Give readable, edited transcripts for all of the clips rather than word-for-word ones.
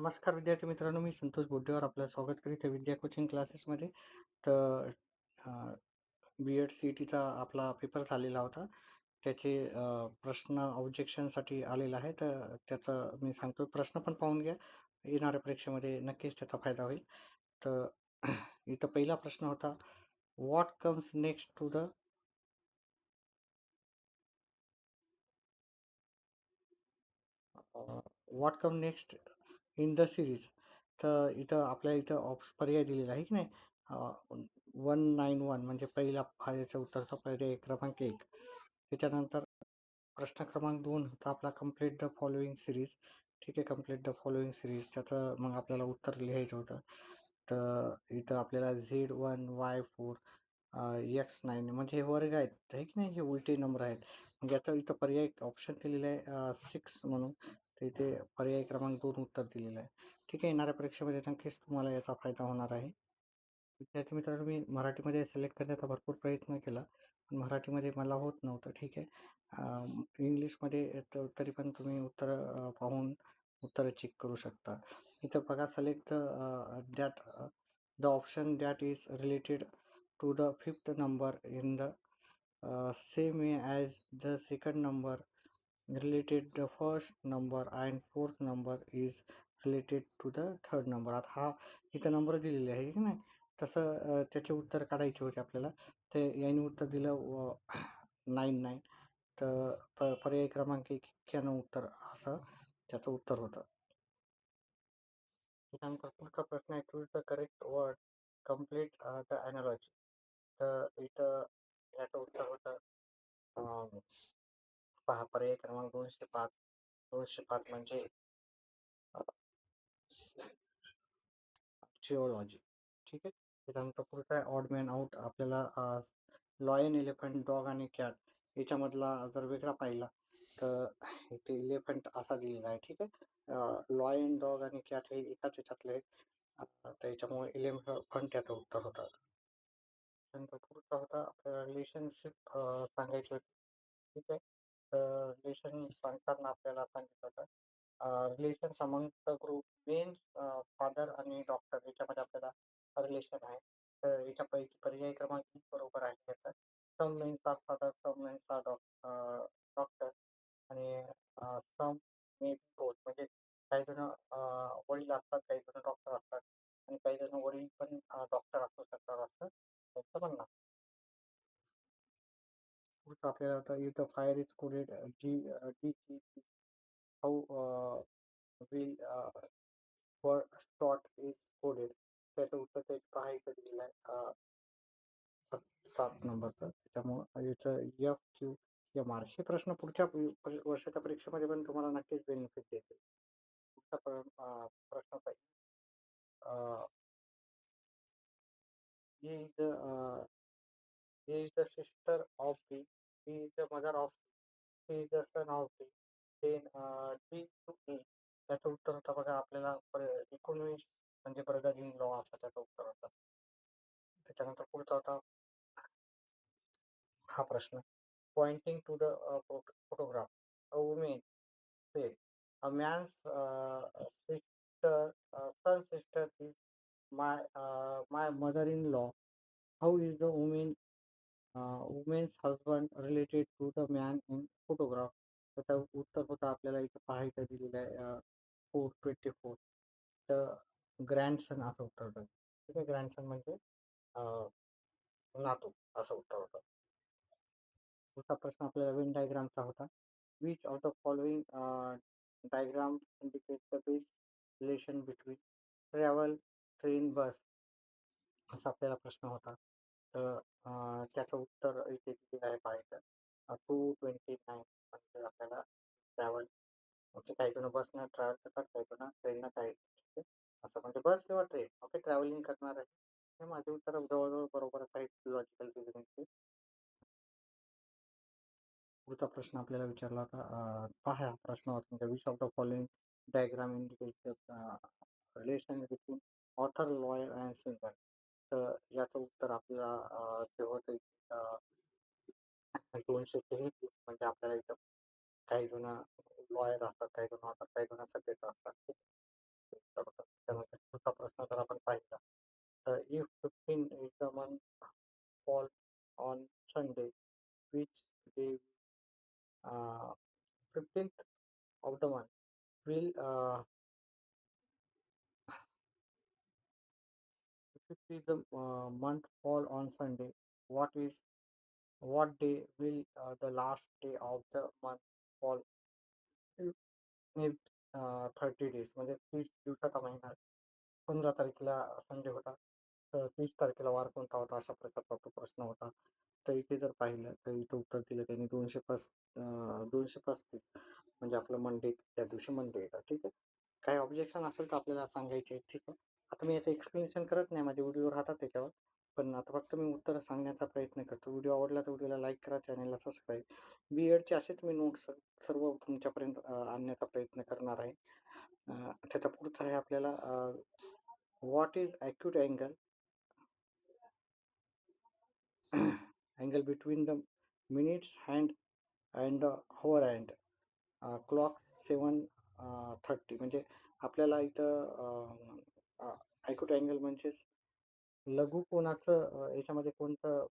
नमस्कार विद्यार्थी मित्रांनो, मी संतोष बोड्डेवर आपलं स्वागत करीत आहे विद्या कोचिंग क्लासेसमध्ये. तर बी-एड सी-ई-टीचा आपला पेपर झालेला होता. त्याचे प्रश्न ऑब्जेक्शनसाठी आलेला आहे. तर त्याचं मी सांगतो. प्रश्न पण पाहून घ्या. येणाऱ्या परीक्षेमध्ये नक्कीच त्याचा फायदा होईल. तर इथं पहिला प्रश्न होता, what comes next to the what come next in the series. तर इथं आपल्या इथं पर्याय दिलेला आहे की नाही. 191 म्हणजे पहिला याच्या उत्तरचा पर्याय क्रमांक 1. त्याच्यानंतर प्रश्न क्रमांक 2 होता आपला, कम्प्लीट द फॉलोइंग सिरीज. ठीक आहे, कम्प्लीट द फॉलोइंग सिरीज त्याचं मग आपल्याला उत्तर लिहायचं होतं. तर इथं आपल्याला Z1Y4 X9 म्हणजे हे वर्ग आहेत आहे की नाही, हे उलटे नंबर आहेत. मग याचा इथं पर्याय ऑप्शन दिलेला आहे 6 म्हणून. तर इथे पर्याय क्रमांक 2 उत्तर दिलेलं आहे. ठीक आहे, येणाऱ्या परीक्षेमध्ये नक्कीच तुम्हाला याचा फायदा होणार आहे. विद्यार्थी मित्रांनो, मी मराठीमध्ये सिलेक्ट करण्याचा भरपूर प्रयत्न केला, पण मराठीमध्ये मला होत नव्हतं. ठीक आहे, इंग्लिशमध्ये तरी पण तुम्ही उत्तर पाहून उत्तरं चेक करू शकता. इथं बघा, select that the option that is related to the fifth number in the same way as the second number related the first number and fourth number is related to the third number. आता हा इथं number दिलेले आहे की नाही, तसं त्याचे उत्तर काढायचे होते आपल्याला. ते याने उत्तर दिलं 99. तर पर्याय क्रमांक 91 उत्तर असं त्याचं उत्तर होतं. त्यानंतर पुढचा प्रश्न आहे, choose the correct word complete the analogy. तर इथं याचं उत्तर होतं पहा, पर्याय क्रमांक 205. 205 म्हणजे जिओलॉजी. ठीक आहे. त्याच्यानंतर पुढचा आहे ऑड मॅन आउट. आपल्याला लॉयन, एलिफंट, डॉग आणि कॅट याच्यामधला जर वेगळा पाहिला तर इथे इलेफंट असा दिलेला आहे. ठीक आहे, लॉयन, डॉग आणि कॅट हे एकाच याच्यातले आहेत. त्याच्यामुळे इलेफंट त्याचं उत्तर होतं. त्यानंतर पुढचा होता आपल्याला रिलेशनशिप सांगायची होती. ठीक आहे, तर रिलेशन सांगताना आपल्याला सांगितलं होतं relations among the group main father आणि डॉक्टर याच्यामध्ये आपल्याला रिलेशन आहे. तर याच्यापैकी पर्याय क्रमांक 1 बरोबर आहे याचा. सम मेन्स आर फादर, सम मेन्स आर डॉक्टर आणि सम मे बी बोथ. म्हणजे काही जण वडील असतात, काही जण डॉक्टर असतात आणि काही जण वडील पण डॉक्टर असू शकतात असं त्यांचं म्हणणं आहे. पुढचं आपल्याला आता इथं fire is coded DGT. How will shot is coded. त्याचं उत्तर ते पाहायचं दिलेलं आहे 7 नंबरचं. त्याच्यामुळं याचं FQMR हे प्रश्न पुढच्या वर्षाच्या परीक्षेमध्ये पण तुम्हाला नक्कीच बेनिफिट देतील. पुढचा प्रश्न पाहिजे, he is he is the sister of B. He is the mother of C. He is the son of D. Then D to E. त्याचं उत्तर होतं बघा आपल्याला 19 म्हणजे ब्रदर इन लॉ असं त्याचं उत्तर होतं. त्याच्यानंतर पुढचा होता हा प्रश्न, pointing to the photograph. A women said a man's sister son sister is my mother in law. How is the women's husband related to the man in photograph. त्याचं उत्तर होतं आपल्याला इथं पाहायचं दिलेलं आहे 424. तर ग्रँडसन असं उत्तर होतं. ठीक आहे, ग्रँडसन म्हणजे नातू असं उत्तर होतं. पुढचा प्रश्न आपल्याला वेन डायग्रामचा होता. Which of the following diagram indicate the best relation between travel, train, bus असा आपल्याला प्रश्न होता. तर त्याचं उत्तर इथे दिलेलं आहे पाहायचं 229 म्हणजे आपल्याला ट्रॅव्हल. ओके, काही जण बसनं ट्रॅव्हल करतात, काही जण ट्रेननं, काही असं म्हणजे बस किंवा ट्रेन. ओके, ट्रॅव्हलिंग करणार आहे. हे माझे उत्तर जवळजवळ बरोबरच आहेत लॉजिकल रिझनिंगचे. पुढचा प्रश्न आपल्याला विचारला होता पहा हा प्रश्न होता म्हणजे which of the following diagram indicate relation between author, lawyer and singer. तर याचं उत्तर आपल्याला ते होतं 223. म्हणजे आपल्याला इथं काही जण लॉयर असतात, काही जण ऑथर, काही जण सब्जेक्ट असतात. will if it is a month fall on Sunday, what day will the last day of the month fall if if, 30 days म्हणजे 30 दिवसाचा महिना 15 तारखेला संडे होता, तर 30 तारखेला वार कोणता होता अशा प्रकारचा तो प्रश्न होता. तर इथे जर पाहिलं तर इथं उत्तर दिलं त्यांनी 235 म्हणजे आपलं मंडे त्या दिवशी मंडे येतं. ठीक आहे. काही ऑब्जेक्शन असेल तर आपल्याला सांगायचे. ठीक आहे. आता मी याचं एक्सप्लेनेशन करत नाही, माझे व्हिडिओ राहतात त्याच्यावर. पण आता फक्त मी उत्तर सांगण्याचा प्रयत्न करतो. व्हिडिओ आवडला तर व्हिडिओला लाईक करा, चॅनलला सबस्क्राईब. बी असेच मी नोट्स सर्व तुमच्यापर्यंत आणण्याचा प्रयत्न करणार आहे. त्याचा पुढचा आहे आपल्याला what is acute angle angle between the minutes hand and the hover hand clock 7:30 म्हणजे आपल्याला इथं ॲक्यूट अँगल म्हणजेच लघु कोनाचं याच्यामध्ये कोणतं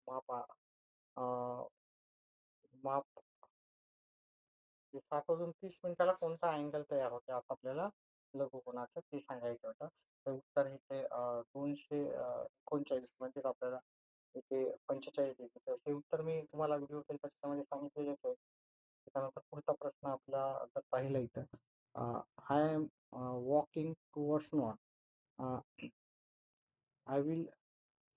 माप 7:30 कोणता अँगल तयार होते आता आपल्याला लघुकोनाचं ते सांगायचं होतं. तर उत्तर इथे 239 म्हणजेच आपल्याला इथे 45 येते. तर हे उत्तर मी तुम्हाला व्हिडिओ केला त्याच्यामध्ये सांगितलेलंच आहे. त्याच्यानंतर पुढचा प्रश्न आपला जर पाहिला इथं I am walking towards north I will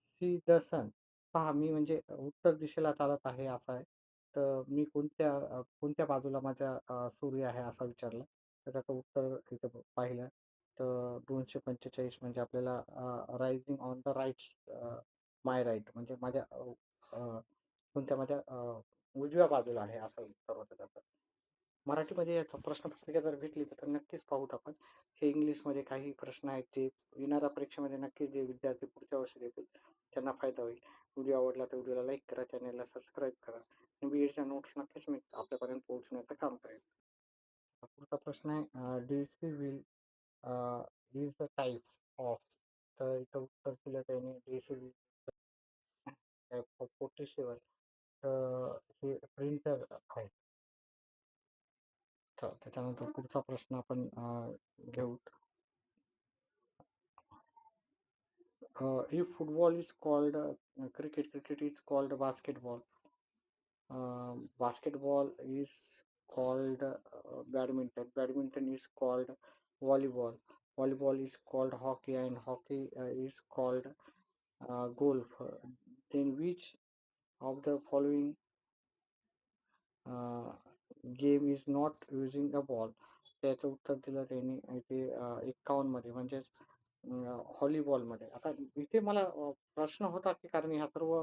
see the sun. पहा मी म्हणजे उत्तर दिशेला चालत आहे असं आहे. तर मी कोणत्या बाजूला माझ्या सूर्य आहे असा विचारला. तर त्याचं उत्तर इथं पाहिलं तर 245 म्हणजे आपल्याला rising on the right my right म्हणजे माझ्या कोणत्या माझ्या उजव्या बाजूला आहे असं उत्तर होतं त्याचं. मराठीमध्ये याचा प्रश्नपत्रिका जर भेटली तर नक्कीच पाहूत आपण. हे इंग्लिशमध्ये काही प्रश्न आहेत जे येणाऱ्या परीक्षेमध्ये नक्कीच जे विद्यार्थी पुढच्या वर्षी देतील त्यांना फायदा होईल. व्हिडिओ आवडला तर व्हिडिओला लाईक करा, चॅनलला सबस्क्राईब करा आणि बीएडच्या नोट्स नक्कीच मी आपल्यापर्यंत पोहोचण्याचं काम करेन. पुढचा प्रश्न आहे D will is the type of. तर इथं उत्तर दिलं त्याने डी विल 47. तर हे प्रिंटर आहे. तर त्याच्यानंतर पुढचा प्रश्न आपण घेऊ. if football is called cricket is called basketball. Basketball is called badminton is called volleyball. Volleyball is called hockey, and hockey is called golf. Then which of the following game is not using a ball. त्याचं उत्तर दिलं त्यांनी इथे 51 मध्ये म्हणजेच व्हॉलीबॉलमध्ये. आता इथे मला प्रश्न होता की कारण ह्या सर्व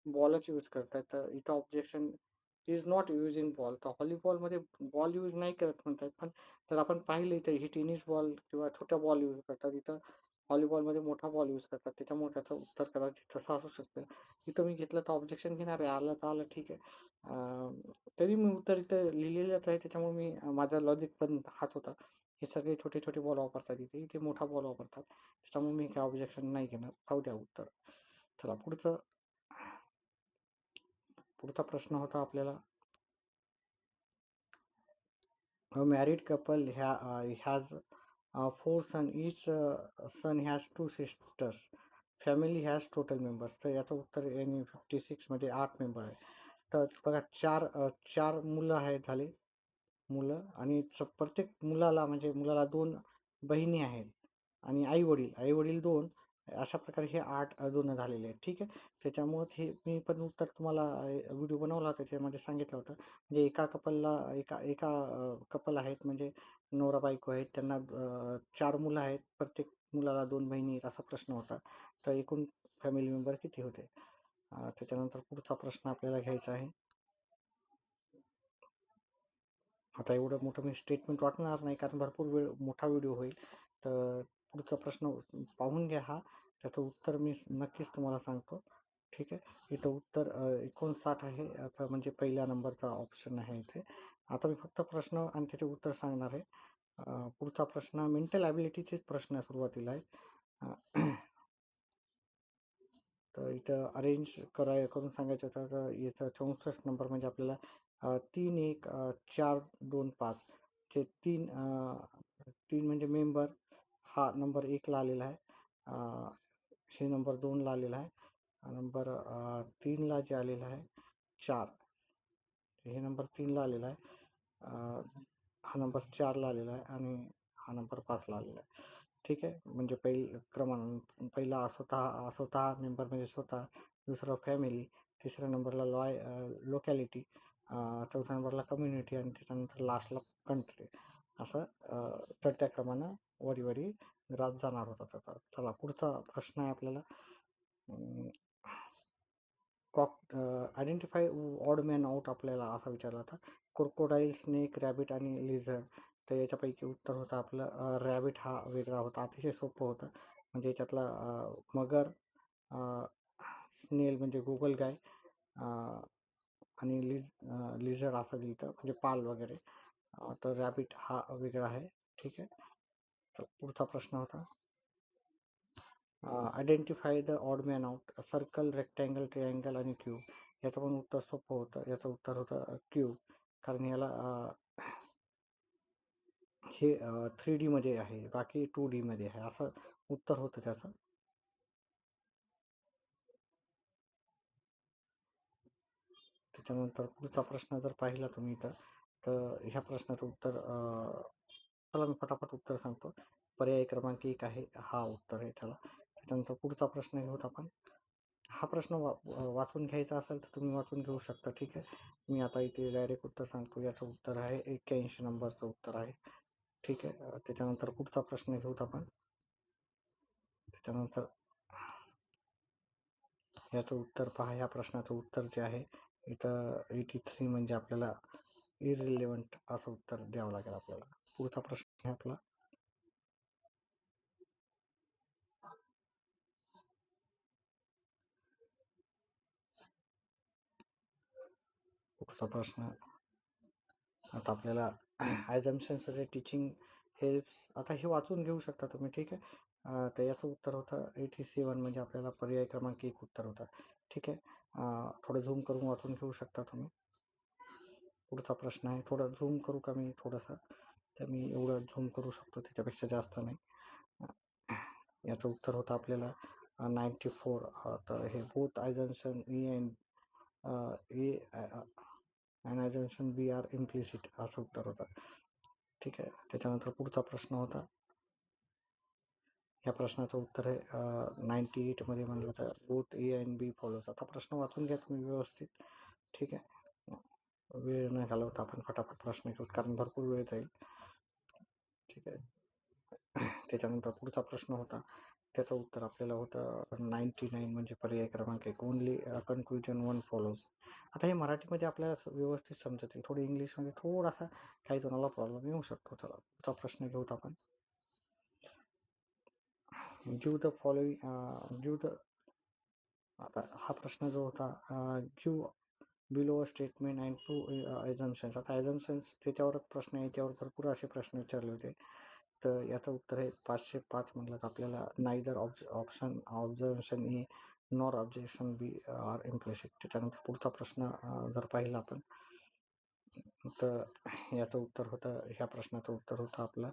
बॉलच यूज करतात तर इथं objection is not using ball. तर व्हॉलीबॉलमध्ये बॉल यूज नाही करत म्हणतात. पण जर आपण पाहिलं तर ही टेनिस बॉल किंवा छोट्या बॉल यूज करतात. इथं व्हॉलीबॉलमध्ये मोठा बॉल यूज करतात. त्याच्यामुळे त्याचं उत्तर कदाचित तसं असू शकतं. इथं मी घेतलं तर ऑब्जेक्शन घेणार आहे. आलं तर आलं ठीक आहे. तरी मी उत्तर इथं लिहिलेलंच आहे त्याच्यामुळे मी माझा लॉजिक पण हाच होता. हे सगळे छोटे छोटे बॉल वापरतात इथे मोठा बॉल वापरतात त्याच्यामुळे मी काही ऑब्जेक्शन नाही घेणार. पाहू द्या उत्तर. चला पुढचा प्रश्न होता आपल्याला married couple has 4 son each son has 2 sisters family has total members. तर याचं उत्तर यांनी 56 मध्ये 8 मेंबर आहे. तर बघा चार मुलं आहेत झाले मुलं आणि प्रत्येक मुलाला म्हणजे मुलाला 2 बहिणी आहेत आणि आई-वडील 2 अशा प्रकारे हे 8 जुळणं झालेले आहेत. ठीक आहे. त्याच्यामुळं हे मी पण उत्तर तुम्हाला व्हिडिओ बनवला त्याच्यामध्ये सांगितलं होतं. म्हणजे एका कपलला एका कपल आहेत म्हणजे नवरा-बायको आहेत त्यांना 4 मुलं आहेत. प्रत्येक मुलाला 2 बहिणी आहेत असा प्रश्न होता. तर एकूण फॅमिली मेंबर किती होते? त्याच्यानंतर पुढचा प्रश्न आपल्याला घ्यायचा आहे. आता एवढं मोठं मी स्टेटमेंट वाटणार नाही कारण भरपूर मोठा व्हिडिओ होईल. तर पुढचा प्रश्न पाहून घ्या हा. त्याचं उत्तर मी नक्कीच तुम्हाला सांगतो. ठीक आहे. इथं उत्तर 59 आहे. आता म्हणजे पहिल्या नंबरचा ऑप्शन आहे इथे. आता मी फक्त प्रश्न आणि त्याचे उत्तर सांगणार आहे. पुढचा प्रश्न मेंटल ॲबिलिटीचेच प्रश्न सुरुवातीला आहे. तर इथं अरेंज करून सांगायचं होतं तर याचा 64 नंबर म्हणजे आपल्याला 3 1 4 2 5 चे 3 3 म्हणजे मेंबर, हा नंबर 1 ला आलेला आहे. हे नंबर 2 ला आलेला आहे. नंबर 3 ला जे आलेला आहे 4, हे नंबर 3 ला आलेला आहे. हा नंबर 4 ला आलेला आहे आणि हा नंबर 5 ला आलेला आहे. ठीक आहे. म्हणजे पहिला स्वतः मेंबर म्हणजे स्वतः, दुसरा फॅमिली, तिसऱ्या नंबरला लोकॅलिटी, चौथ्या नंबरला कम्युनिटी आणि त्याच्यानंतर लास्टला कंट्री. असं चढत्या क्रमानं वरी ग्राफ जाणार होता त्याचा. चला पुढचा प्रश्न आहे आपल्याला. आयडेंटिफाय ऑड मॅन आउट आपल्याला असा विचारला होता. क्रोकोडाईल, स्नेक, रॅबिट आणि लिझर्ड. तर याच्यापैकी उत्तर होतं आपलं रॅबिट हा वेगळा होता. अतिशय सोपं होतं. म्हणजे याच्यातला मगर, स्नेल म्हणजे गोगलगाय, आणि लिझर्ड असं लिहितं म्हणजे पाल वगैरे. तर रॅबिट हा वेगळा आहे. ठीक आहे. तर पुढचा प्रश्न होता identify the odd man out. Circle, rectangle, triangle आणि क्यूब. याचं पण उत्तर सोपं होतं. याचं उत्तर होतं क्यूब. कारण याला हे 3D मध्ये आहे, बाकी 2D मध्ये आहे, असं उत्तर होतं त्याचं. त्याच्यानंतर पुढचा प्रश्न जर पाहिला तुम्ही तर ह्या प्रश्नाचं उत्तर चला मी फटाफट उत्तर सांगतो. पर्याय क्रमांक 1 आहे, हा उत्तर आहे त्याला. त्याच्यानंतर पुढचा प्रश्न घेऊत आपण. हा प्रश्न वाचून घ्यायचा असेल तर तुम्ही वाचून घेऊ शकता. ठीक आहे. मी आता इथे डायरेक्ट उत्तर सांगतो. याचं उत्तर आहे 81 नंबरचं उत्तर आहे. ठीक आहे. त्याच्यानंतर पुढचा प्रश्न घेऊत आपण. त्याच्यानंतर याचं उत्तर पहा. या प्रश्नाचं उत्तर जे आहे इथं 83 म्हणजे आपल्याला इरिलेव्हंट असं उत्तर द्यावं लागेल आपल्याला. पुढचा प्रश्न आहे आपला. पुढचा प्रश्न आता आपल्याला ॲझम्पशन्स टीचिंग हेल्प्स. आता हे वाचून घेऊ शकता तुम्ही. ठीक आहे. तर याचं उत्तर होतं 87 म्हणजे आपल्याला पर्याय क्रमांक 1 उत्तर होतं. ठीक आहे. थोडं झूम करून वाचून घेऊ शकता तुम्ही. पुढचा प्रश्न आहे. थोडं झूम करू का मी थोडंसं? तर मी एवढं झूम करू शकतो, त्याच्यापेक्षा जास्त नाही. याचं उत्तर होतं आपल्याला 94. तर हे both assumption A and assumption B are implicit असं उत्तर होतं. ठीक आहे. त्याच्यानंतर पुढचा प्रश्न होता. या प्रश्नाचं उत्तर आहे 98 मध्ये म्हणलं तर both A and B follows. आता प्रश्न वाचून घ्या तुम्ही व्यवस्थित. ठीक आहे. वेळ न घालवता आपण फटाफट प्रश्न घेऊ, कारण भरपूर वेळ जाईल. ठीक आहे. त्याच्यानंतर पुढचा प्रश्न होता. त्याचं उत्तर आपल्याला होतं 99 म्हणजे पर्याय क्रमांक 1. Only conclusion 1 follows. आता हे मराठीमध्ये आपल्याला व्यवस्थित समजत. थोडं इंग्लिशमध्ये थोडासा काही जणाला प्रॉब्लेम येऊ शकतो. चला पुढचा प्रश्न घेऊत आपण. गिव्ह द फॉलोइंग आता हा प्रश्न जो होता गिव्ह बिलो स्टेटमेंट अँड 2 ॲझम्पशन्स. आता ॲझम्पशन्स त्याच्यावर प्रश्न आहे, याच्यावर भरपूर असे प्रश्न विचारले होते. तर याचं उत्तर आहे 505 म्हणलं तर आपल्याला neither option observation A nor objection B are implicit. त्याच्यानंतर पुढचा प्रश्न जर पाहिला आपण तर याचं उत्तर होतं, ह्या प्रश्नाचं उत्तर होतं आपलं.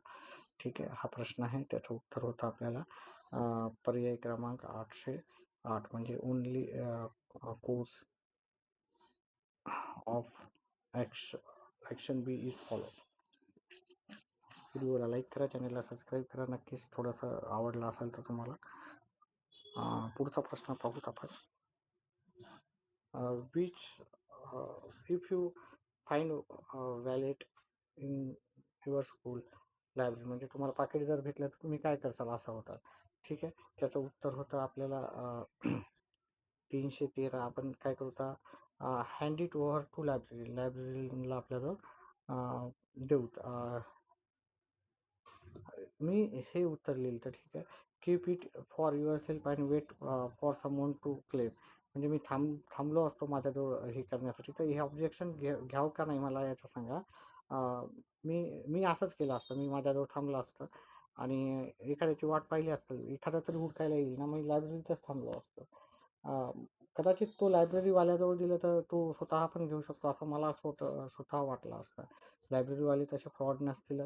ठीक आहे. हा प्रश्न आहे, त्याचं उत्तर होतं आपल्याला पर्याय क्रमांक 808 म्हणजे only course of action B is follow. व्हिडिओला लाईक करा, चॅनलला सबस्क्राईब करा. नक्कीच थोडंसं आवडलं असेल तर तुम्हाला. पुढचा प्रश्न पाहूत आपण. Which if you find valet in your school library. म्हणजे तुम्हाला पाकिट जर भेटलं तर तुम्ही काय करसाल असा होता. ठीक आहे. त्याचं उत्तर होतं आपल्याला 313. आपण काय करूता हँड इट ओव्हर टू लायब्ररीला आपल्याला देऊ. मी हे उत्तर लिहिलं तर ठीक आहे. Keep it for yourself and wait for someone to claim. म्हणजे मी थांबलो असतो माझ्याजवळ हे करण्यासाठी, तर हे ऑब्जेक्शन घ्यावं का नाही मला याचं सांगा. मी असंच केलं असतं. मी माझ्याजवळ थांबलं असतं आणि एखाद्याची वाट पाहिली असतं, एखादा तरी हुडकायला येईल ना, मी लायब्ररीतच थांबलो असतो. कदाचित तो लायब्ररीवाल्याजवळ दिलं तर तो स्वतः पण घेऊ शकतो असं मला स्वतः वाटलं असतं. लायब्ररीवाले तसे फ्रॉड नसतील.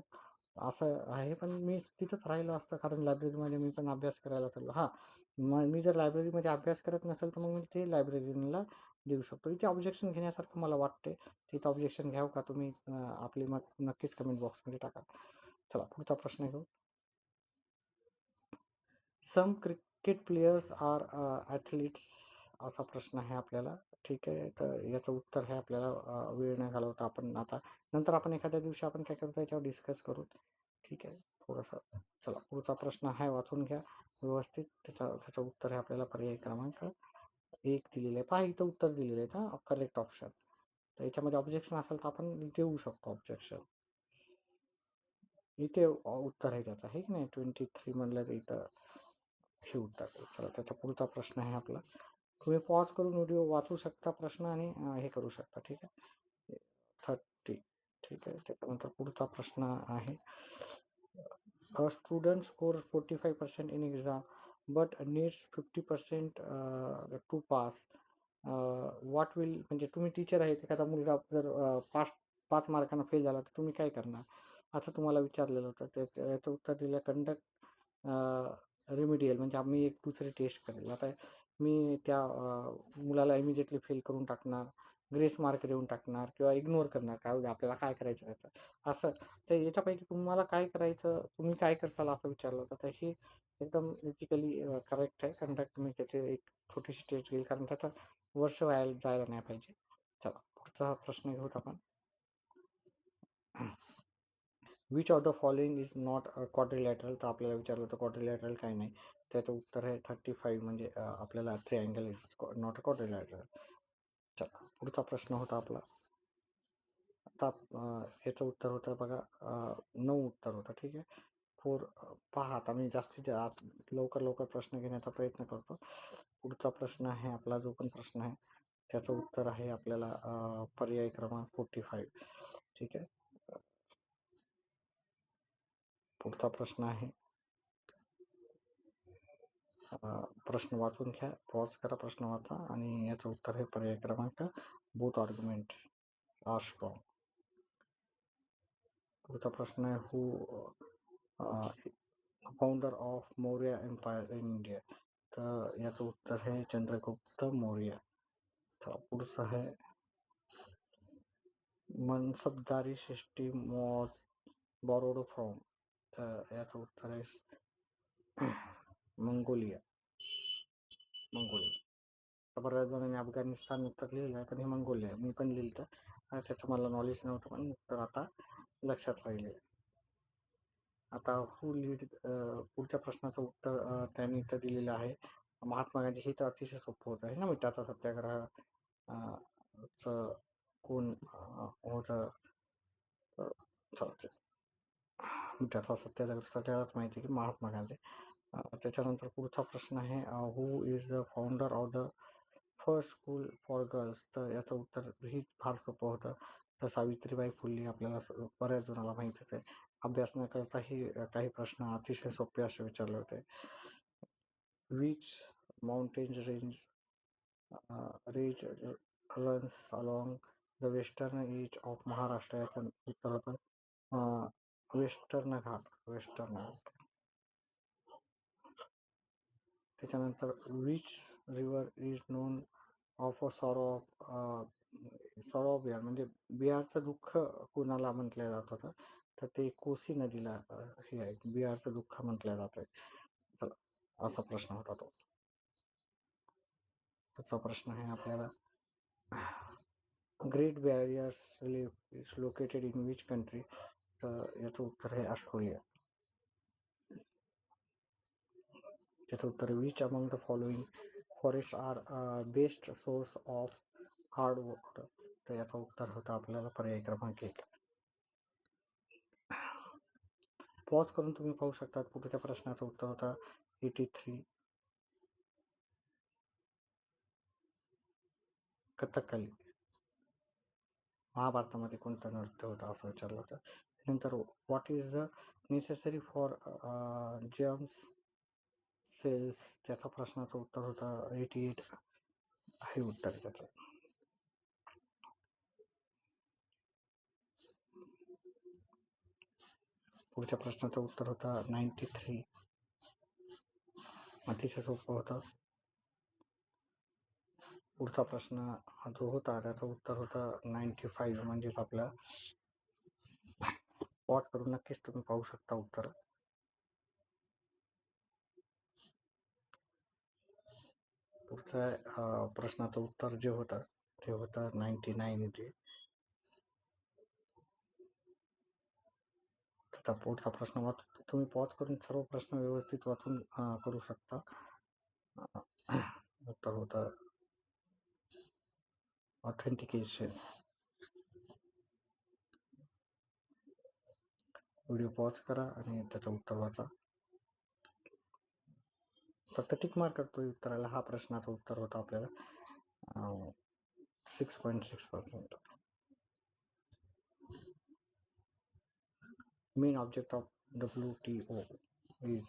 असं आहे. पण मी तिथंच राहिलो असतं, कारण लायब्ररीमध्ये मी पण अभ्यास करायला चाललो. हां, मग मी जर लायब्ररीमध्ये अभ्यास करत नसेल तर मग मी ते लायब्ररीला देऊ शकतो. इथे ऑब्जेक्शन घेण्यासारखं मला वाटते. तिथं ऑब्जेक्शन घ्यावं का तुम्ही? आपली मत नक्कीच कमेंट बॉक्समध्ये टाका. चला पुढचा प्रश्न घेऊ. Some cricket players are athletes, असा प्रश्न आहे आपल्याला. ठीक आहे, तर याचं उत्तर हे आपल्याला वेळ न घालवता आपण आता नंतर आपण एखाद्या दिवशी आपण काय करतो याच्यावर डिस्कस करू. ठीक आहे, थोडंसं. चला पुढचा प्रश्न आहे, वाचून घ्या व्यवस्थित. त्याचं उत्तर हे आपल्याला पर्याय क्रमांक 1 दिलेलं आहे. पहा इथं उत्तर दिलेलं आहे का करेक्ट ऑप्शन. तर याच्यामध्ये ऑब्जेक्शन असेल तर आपण देऊ शकतो ऑब्जेक्शन. इथे उत्तर आहे त्याचं, आहे की नाही? 23 म्हणलं तर इथं हे उत्तर आहे. चला त्याचा पुढचा प्रश्न आहे आपला. तुम्ही पॉज करून व्हिडिओ वाचू शकता प्रश्न आणि हे करू शकता. ठीक आहे, 30. ठीक आहे, त्याच्यानंतर पुढचा प्रश्न आहे. A student scores 45% in exam but needs 50% to pass. What will, म्हणजे तुम्ही टीचर आहेत, एखादा मुलगा जर 5 मार्कांना फेल झाला तर तुम्ही काय करणार, असं तुम्हाला विचारलेलं होतं. याचं उत्तर दिलं कंडक्ट रिमिडियल, म्हणजे आम्ही एक दुसरी टेस्ट करेल. आता मी त्या मुलाला इमिजिएटली फेल करून टाकणार, ग्रेस मार्क देऊन टाकणार किंवा इग्नोर करणार, काय उद्या आपल्याला काय करायचं त्याचं असं. तर याच्यापैकी तुम्हाला काय करायचं, तुम्ही काय करसाल असं विचारलं होतं. तर हे एकदम एथिकली करेक्ट आहे. कंडक्ट तुम्ही त्याची एक छोटीशी टेस्ट घेईल, कारण त्याचं वर्ष वाया जायला नाही पाहिजे. चला पुढचा प्रश्न घेऊत आपण. Which of the following is not quadrilateral, तर आपल्याला विचारलं होतं क्वाड्रिलॅटरल काय नाही. त्याचं उत्तर आहे 35, म्हणजे आपल्याला triangle is not a quadrilateral. चला पुढचा प्रश्न होता आपला. आता याचं उत्तर होतं बघा 9 उत्तर होतं. ठीक आहे, 4. पहा आता मी जास्तीत जास्त लवकर प्रश्न घेण्याचा प्रयत्न करतो. पुढचा प्रश्न आहे आपला, जो पण प्रश्न आहे त्याचं उत्तर आहे आपल्याला पर्याय क्रमांक 45. ठीक आहे, पुढचा प्रश्न आहे. प्रश्न वाचून घ्या, पॉज करा, प्रश्न वाचा आणि याचं उत्तर आहे पर्याय क्रमांक बोथ आर्ग्युमेंट आर स्ट्रॉंग. पुढचा प्रश्न आहे, who founder of Maurya empire in India, तर याचं उत्तर आहे चंद्रगुप्त मौर्य. पुढचं आहे, Mansabdari system was borrowed from, तर याचं उत्तर आहे मंगोलिया. बऱ्याच जणांनी अफगाणिस्तान उत्तर लिहिलं आहे, पण हे मंगोलिया आहे. मी पण लिहिलं तर त्याचं मला नॉलेज नव्हतं, पण उत्तर आता लक्षात राहिले. आता हू लीड, पुढच्या प्रश्नाचं उत्तर त्यांनी इथं दिलेलं आहे महात्मा गांधी. हे तर अतिशय सोपं होतं आहे ना. मिठाचा सत्याग्रह कोण होतं, मिठाचा सत्याग्रह सगळ्यालाच माहिती की महात्मा गांधी. त्याच्यानंतर पुढचा प्रश्न आहे, who is the founder of the first school for girls, तर याचं उत्तर ही फार सोपं होतं. तर सावित्रीबाई फुले आपल्याला बऱ्याच जणाला माहितीच आहे. अभ्यास न करताही काही प्रश्न अतिशय सोपे असे विचारले होते. Which mountain range runs along the western edge of Maharashtra, याचं उत्तर होतं वेस्टर्न घाट. त्याच्यानंतर which river is known of a sorrow of Bihar, म्हणजे बिहारचं दुःख कोणाला म्हटलं जात होतं, तर ते कोसी नदीला हे आहे, बिहारचं दुःख म्हटलं जातं. चला असा प्रश्न होता तो. त्याचा प्रश्न आहे आपल्याला, Great Barriers Reef is located in which country, तर याचं उत्तर आहे ऑस्ट्रेलिया. त्याचं उत्तर which among the following forest are best source of hard water, तर याचं उत्तर होतं आपल्याला पर्याय क्रमांक 1. पॉज करून तुम्ही पाहू शकता. पुढच्या प्रश्नाचं उत्तर होता 83, कथकली. महाभारतामध्ये कोणतं नृत्य होतं असं विचारलं होतं. नंतर what is the necessary for germs cells, त्याचा प्रश्नाचं उत्तर होतं 88, हे उत्तर आहे त्याचं. पुढच्या प्रश्नाचं उत्तर होतं 93. अतिशय सोपं होतं. पुढचा प्रश्न जो होता त्याचं उत्तर होतं 95, म्हणजेच आपलं पॉज करून नक्कीच तुम्ही पाहू शकता उत्तर. पुढच्या प्रश्नाचं उत्तर जे होतं ते होतं 99 इथे. त्याचा पुढचा प्रश्न तुम्ही पॉज करून सर्व प्रश्न व्यवस्थित वाचून करू शकता. उत्तर होतं ऑथेंटिकेशन. व्हिडिओ पॉज करा आणि त्याचं उत्तर वाचा. फक्त टिक मार्क करतोय उत्तराला. हा प्रश्नाचं उत्तर होतं आपल्याला 6.6%. Main object of WTO is,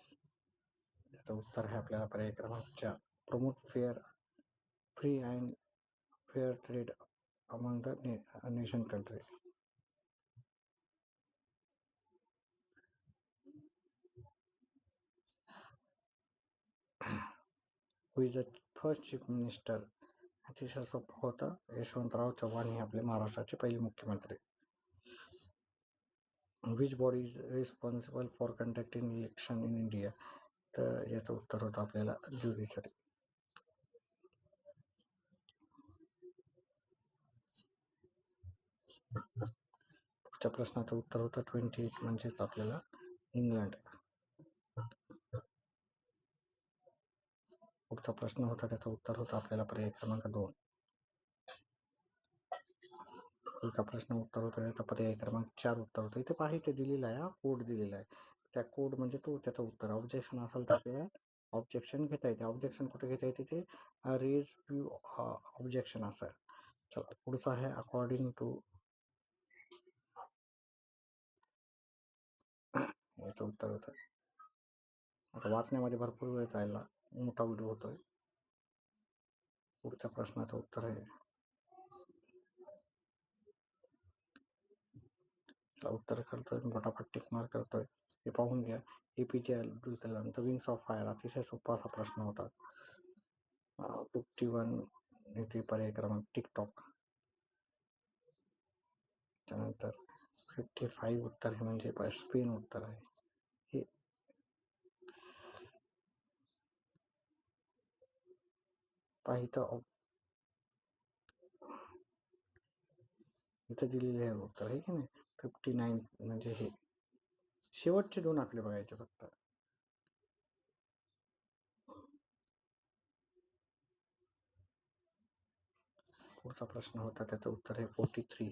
त्याचं उत्तर आहे आपल्याला पर्याय क्रमांक 4, promote free and fair trade among the nation country. Who is the first chief minister. अतिशय सोपं होतं. यशवंतराव चव्हाण हे आपले महाराष्ट्राचे पहिले मुख्यमंत्री. Which body is responsible for conducting election in India. तर याचं उत्तर होतं आपल्याला ज्युडिशरी. पुढच्या प्रश्नाचं उत्तर होतं 28, म्हणजेच आपल्याला इंग्लंड. पुढचा प्रश्न होता त्याचं उत्तर होतं आपल्याला पर्याय क्रमांक 2. पुढचा प्रश्न उत्तर होतं त्याचा पर्याय क्रमांक 4 उत्तर होतं. इथे पहा, इथे दिलेला आहे, कोड दिलेला आहे. त्या कोड म्हणजे तो त्याचं उत्तर. ऑब्जेक्शन असेल तर आपल्याला ऑब्जेक्शन घेता येते. ऑब्जेक्शन कुठे घेता येते ते रेज फ्यू ऑब्जेक्शन असेल. चला पुढचं आहे अकॉर्डिंग टू. याचं उत्तर होतं. आता वाचण्यामध्ये भरपूर वेळ जायला, मोठा व्हिडिओ होतोय. पुढच्या प्रश्नाचं उत्तर आहे, उत्तर करतोय फटाफट टिक मार्क करतोय. हे पाहून घ्या. APJ Abdul Kalam, the wings of fire. अतिशय सोपा असा प्रश्न होता. 51 इथे पर्याय क्रमांक टिकटॉक. त्यानंतर 55 उत्तर हे म्हणजे स्पेन उत्तर आहे. हे पाहिजे इथं दिलेले आहे उत्तर, आहे की नाही. 59 म्हणजे हे शेवटचे 2 आकडे बघायचे फक्त. पुढचा प्रश्न होता त्याचं उत्तर आहे 63,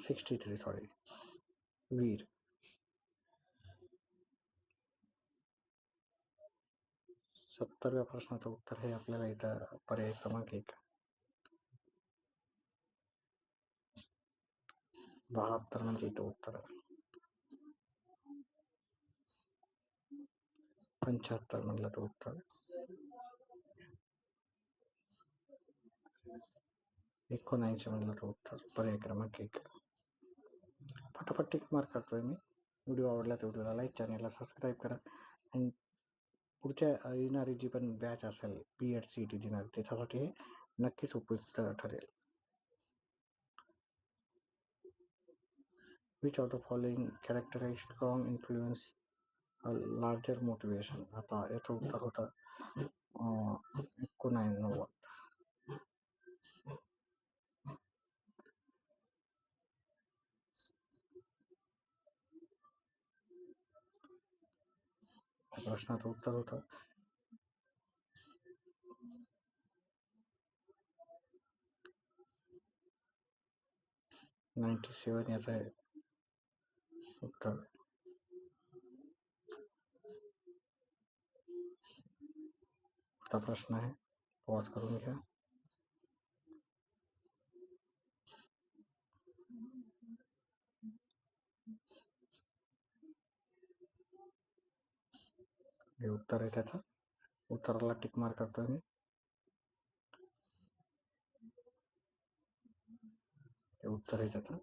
63 सॉरी, वीर. 70व्या प्रश्नाचं उत्तर आहे आपल्याला इथं पर्याय क्रमांक 1. 72 म्हणजे इथं उत्तर. 75 म्हणलं तर उत्तर. 79 म्हणलं तर उत्तर पर्याय क्रमांक 1. फटाफट टिक मार्क करतोय मी. व्हिडिओ आवडला तर व्हिडिओला लाईक, चॅनलला सबस्क्राईब करा. आणि पुढच्या येणारी जी पण बॅच असेल BEd CET देणार, त्याच्यासाठी हे नक्कीच उपयुक्त ठरेल. Which of the following characterise strong influence larger motivation. आता याचं उत्तर होतं 1990. प्रश्नाचं उत्तर होतं 97. याचं आहे उत्तर. पुढचा प्रश्न आहे, पॉज करून घ्या. हे उत्तर आहे त्याचं. उत्तराला टिक मार्क करतोय मी. हे उत्तर आहे त्याचं.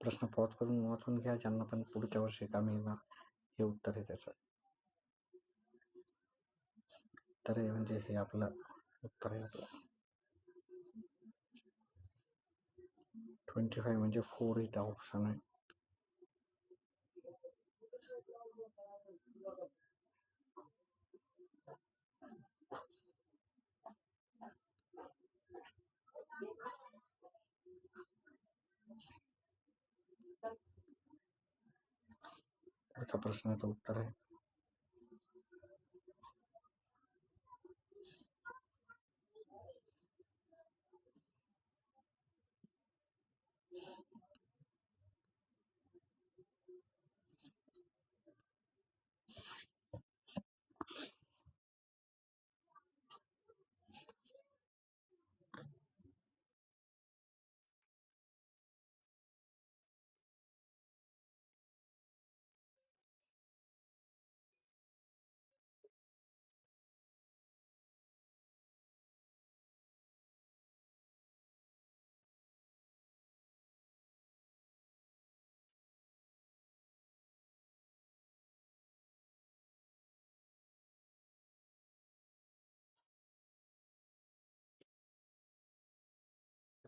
प्रश्न पॉज करून वाचून घ्या, ज्यांना पण पुढच्या वर्षी कामी येणार. हे उत्तर आहे त्याचं. उत्तर आहे म्हणजे हे आपलं उत्तर आहे आपलं 25 म्हणजे 4 इथं ऑप्शन आहे. पुढच्या प्रश्नाचं उत्तर आहे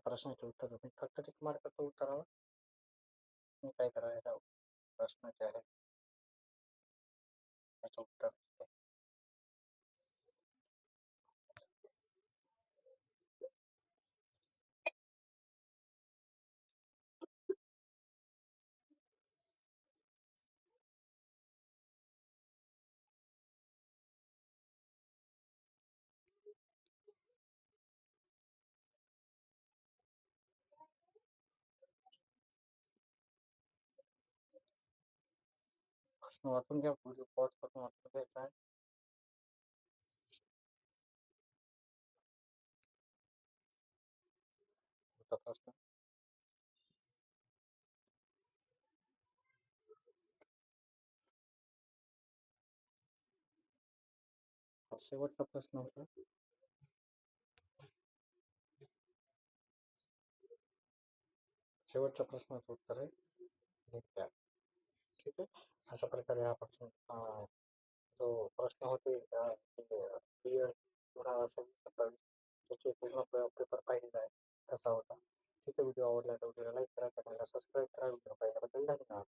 प्रश्नाचे उत्तर. तुम्ही फक्त टिक मार्काचं उत्तरावर मी काय करायचं प्रश्न जे आहे त्याचं उत्तर प्रश्न वाचून घ्या, पुढे पॉज करून वाचून घ्यायचा आहे. पुढचा प्रश्न. शेवटचा प्रश्न होता. शेवटच्या प्रश्नाचं उत्तर आहे नित्या. ठीक आहे. अशा प्रकारे हा प्रश्न जो प्रश्न होते त्याचे पूर्ण पेपर पाहिलेला आहे कसा होता. ठीक आहे. व्हिडिओ आवडला तर व्हिडिओला लाईक करा, चॅनलला सबस्क्राईब करा. व्हिडिओ पाहिल्याबद्दल धन्यवाद.